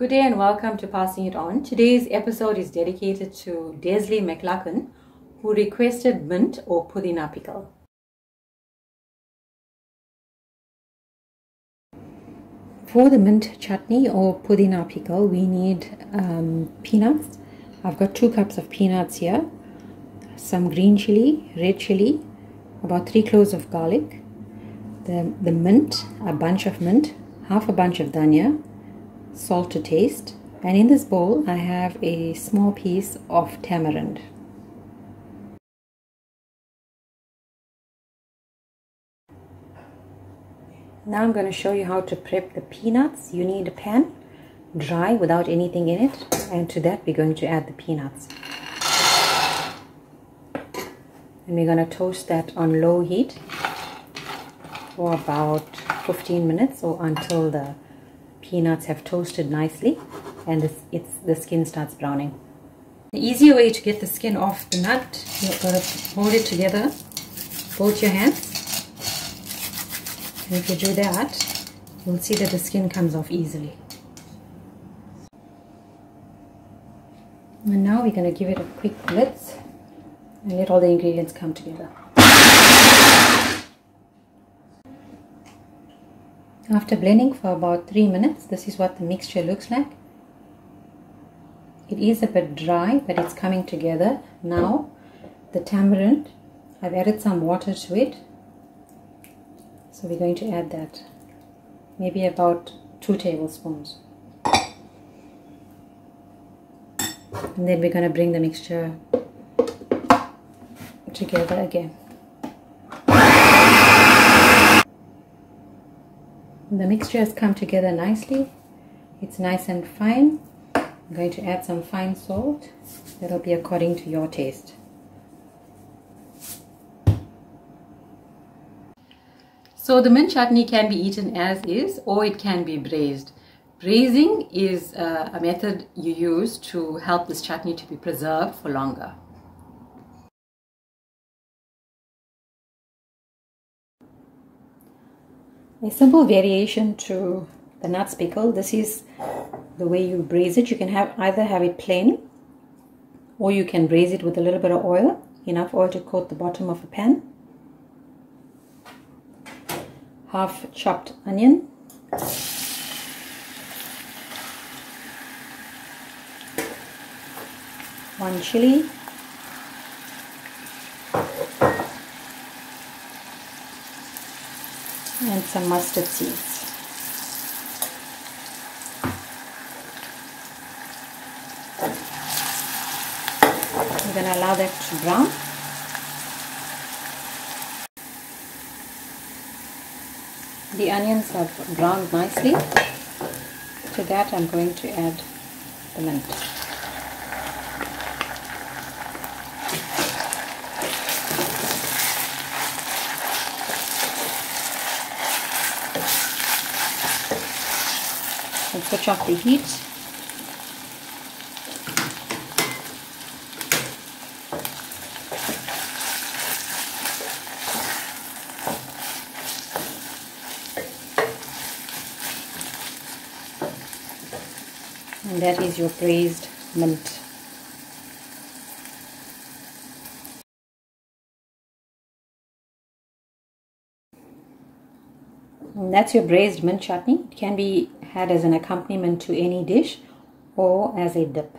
Good day and welcome to Passing It On. Today's episode is dedicated to Desley McLaughlin, who requested mint or Pudina pickle. For the mint chutney or Pudina pickle, we need peanuts. I've got 2 cups of peanuts here, some green chili, red chili, about 3 cloves of garlic, the mint, a bunch of mint, half a bunch of dhania, salt to taste, and in this bowl I have a small piece of tamarind. Now I'm going to show you how to prep the peanuts. You need a pan, dry without anything in it, and to that we're going to add the peanuts. And we're going to toast that on low heat for about 15 minutes or until the peanuts have toasted nicely and the skin starts browning. The easier way to get the skin off the nut, you've got to hold it together, both your hands, and if you do that, you'll see that the skin comes off easily. And now we're going to give it a quick blitz and let all the ingredients come together. After blending for about 3 minutes, this is what the mixture looks like. It is a bit dry, but it's coming together. Now, the tamarind, I've added some water to it. So we're going to add that, maybe about 2 tablespoons. And then we're going to bring the mixture together again. The mixture has come together nicely. It's nice and fine. I'm going to add some fine salt. That'll be according to your taste. So the mint chutney can be eaten as is, or it can be braised. Braising is a method you use to help this chutney to be preserved for longer. A simple variation to the nuts pickle. This is the way you braise it. You can either have it plain, or you can braise it with a little bit of oil, enough oil to coat the bottom of a pan. Half chopped onion, one chili, and some mustard seeds. I'm going to allow that to brown. The onions have browned nicely. To that I'm going to add the mint. And switch off the heat. And that is your braised mint. And that's your braised mint chutney. It can be had as an accompaniment to any dish or as a dip.